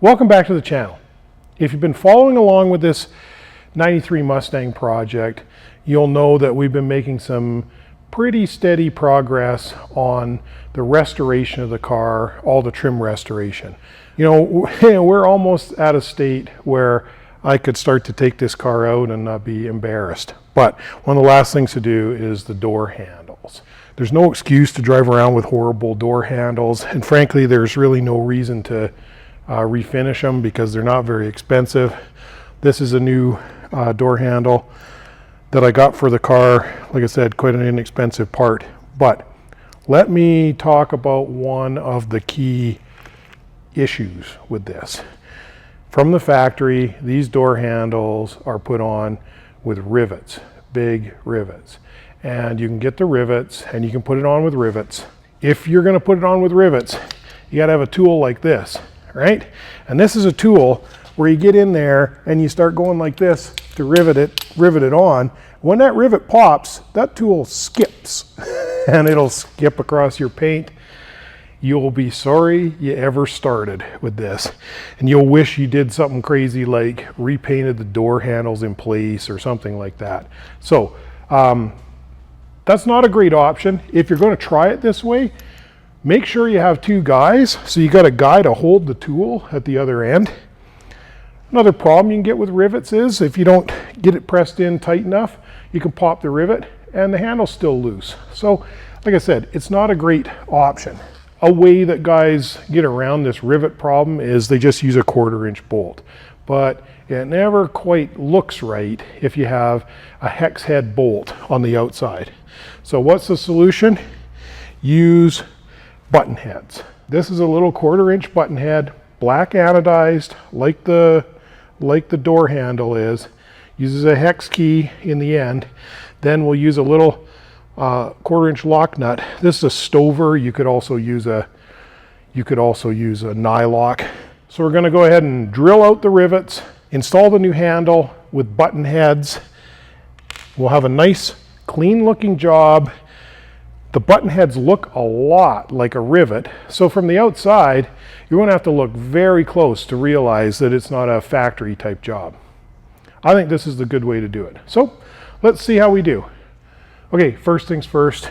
Welcome back to the channel. If you've been following along with this 93 Mustang project, you'll know that we've been making some pretty steady progress on the restoration of the car, all the trim restoration. You know, we're almost at a state where I could start to take this car out and not be embarrassed. But one of the last things to do is the door handles. There's no excuse to drive around with horrible door handles, and frankly, there's really no reason to refinish them because they're not very expensive. This is a new door handle that I got for the car. Like I said, quite an inexpensive part. But let me talk about one of the key issues with this. From the factory, these door handles are put on with rivets, big rivets. And you can get the rivets and you can put it on with rivets. If you're going to put it on with rivets, you got to have a tool like this, right? And this is a tool where you get in there and you start going like this to rivet it on. When that rivet pops, that tool skips and it'll skip across your paint. You'll be sorry you ever started with this, and you'll wish you did something crazy like repainted the door handles in place or something like that. So that's not a great option. If you're going to try it this way, make sure you have two guys, so you got a guy to hold the tool at the other end. Another problem you can get with rivets is if you don't get it pressed in tight enough, you can pop the rivet and the handle's still loose. So like I said, it's not a great option. A way that guys get around this rivet problem is they just use a 1/4-inch bolt, but it never quite looks right if you have a hex head bolt on the outside. So what's the solution? Use button heads. This is a little 1/4-inch button head, black anodized, like the door handle is. Uses a hex key in the end. Then we'll use a little 1/4-inch lock nut. This is a stover. You could also use a nylock. So we're going to go ahead and drill out the rivets, install the new handle with button heads. We'll have a nice clean looking job. The button heads look a lot like a rivet, so from the outside you're going to have to look very close to realize that it's not a factory type job. I think this is the good way to do it. So let's see how we do. Okay, first things first,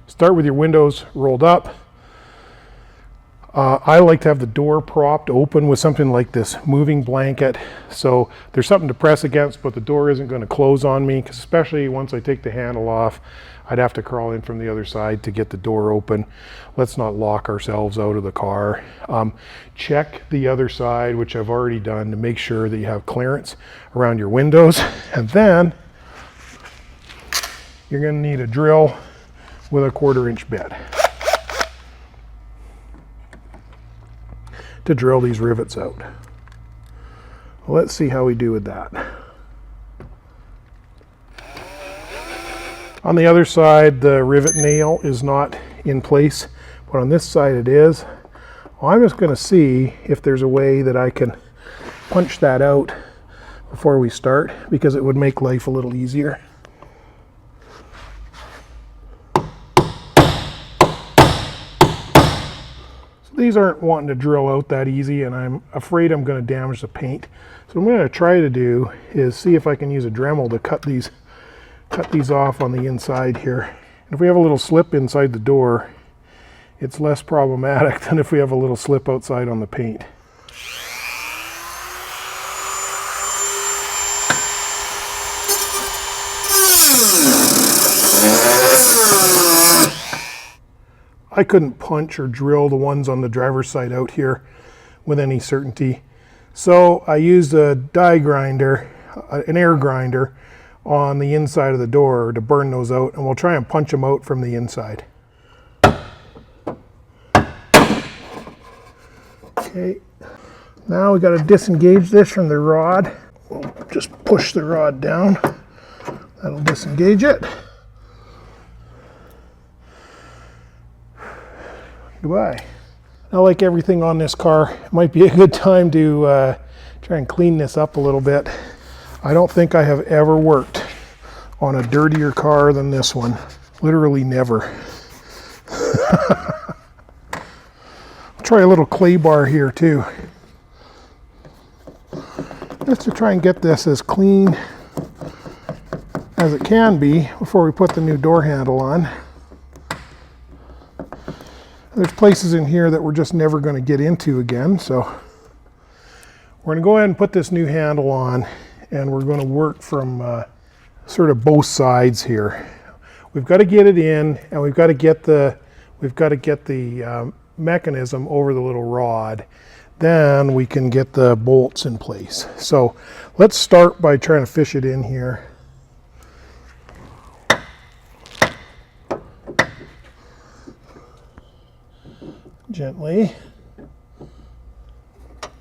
start with your windows rolled up. I like to have the door propped open with something like this moving blanket, so there's something to press against, but the door isn't going to close on me, because especially once I take the handle off, I'd have to crawl in from the other side to get the door open. Let's not lock ourselves out of the car. Check the other side, which I've already done, to make sure that you have clearance around your windows, and then you're going to need a drill with a 1/4-inch bit to drill these rivets out. Let's see how we do with that. On the other side, the rivet nail is not in place, but on this side it is. Well, I'm just going to see if there's a way that I can punch that out before we start, because it would make life a little easier. These aren't wanting to drill out that easy, and I'm afraid I'm going to damage the paint. So what I'm going to try to do is see if I can use a Dremel to cut these off on the inside here. And if we have a little slip inside the door, it's less problematic than if we have a little slip outside on the paint. I couldn't punch or drill the ones on the driver's side out here with any certainty. So I used a die grinder, an air grinder, on the inside of the door to burn those out, and we'll try and punch them out from the inside. Okay, now we got to disengage this from the rod. We'll just push the rod down. That'll disengage it. Goodbye. Now, like everything on this car, it might be a good time to try and clean this up a little bit. I don't think I have ever worked on a dirtier car than this one. Literally never. I'll try a little clay bar here too. just to try and get this as clean as it can be before we put the new door handle on. There's places in here that we're just never going to get into again, so we're going to go ahead and put this new handle on, and we're going to work from sort of both sides here. We've got to get it in, and we've got to get the mechanism over the little rod. Then we can get the bolts in place. So let's start by trying to fish it in here. Gently.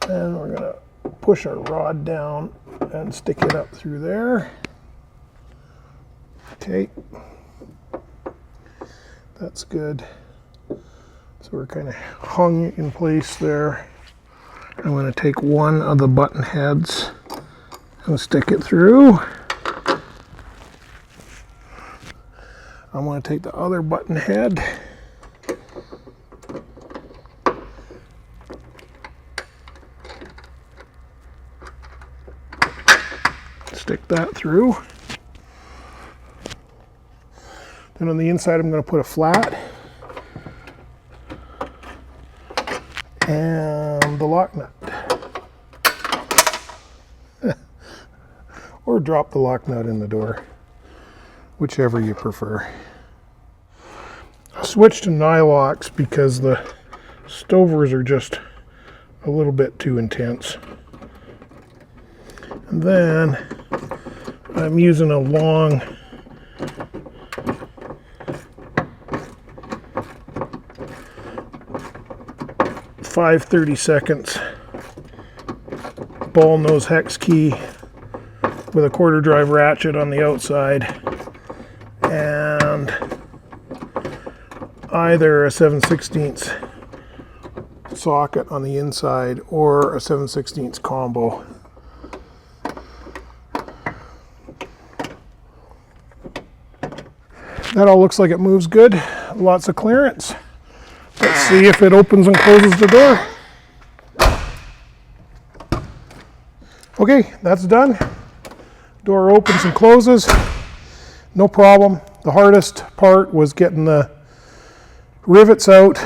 And we're going to push our rod down and stick it up through there. Okay. That's good. So we're kind of hung in place there. I'm going to take one of the button heads and stick it through. I'm going to take the other button head stick that through. Then on the inside I'm going to put a flat and the lock nut. Or drop the lock nut in the door, whichever you prefer. I switched to nylocks because the stovers are just a little bit too intense. And then I'm using a long .5/32 ball nose hex key with a quarter drive ratchet on the outside and either a 7/16 socket on the inside or a 7/16 combo. That all looks like it moves good. Lots of clearance. Let's see if it opens and closes the door. Okay, that's done. Door opens and closes. No problem. The hardest part was getting the rivets out.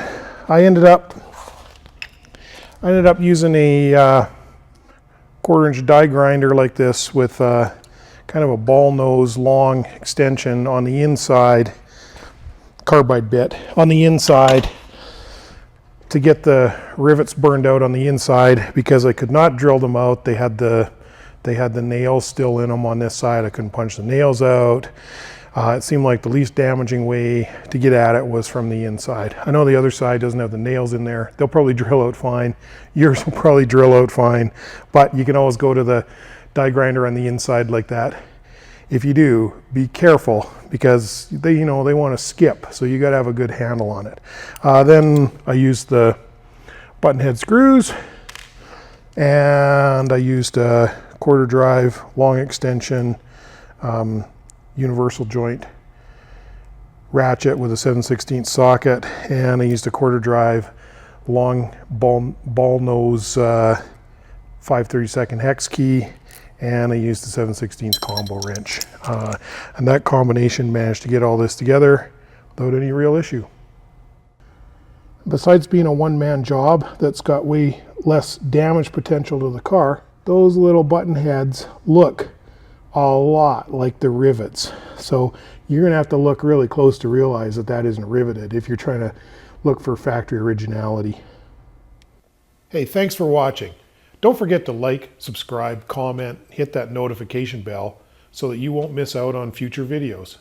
I ended up using a 1/4-inch die grinder like this with kind of a ball nose long extension on the inside, carbide bit on the inside, to get the rivets burned out on the inside because I could not drill them out. They had the nails still in them on this side. I couldn't punch the nails out. It seemed like the least damaging way to get at it was from the inside. I know the other side doesn't have the nails in there. They'll probably drill out fine. Yours will probably drill out fine, but you can always go to the die grinder on the inside like that. If you do, be careful because they want to skip, so you got to have a good handle on it. Then I used the button head screws, and I used a quarter drive long extension universal joint ratchet with a 7/16 socket, and I used a quarter drive long ball nose 5/32 hex key, and I used the 7/16 combo wrench. And that combination managed to get all this together without any real issue. Besides being a one-man job that's got way less damage potential to the car, those little button heads look a lot like the rivets. So you're going to have to look really close to realize that that isn't riveted if you're trying to look for factory originality. Hey, thanks for watching. Don't forget to like, subscribe, comment, hit that notification bell so that you won't miss out on future videos.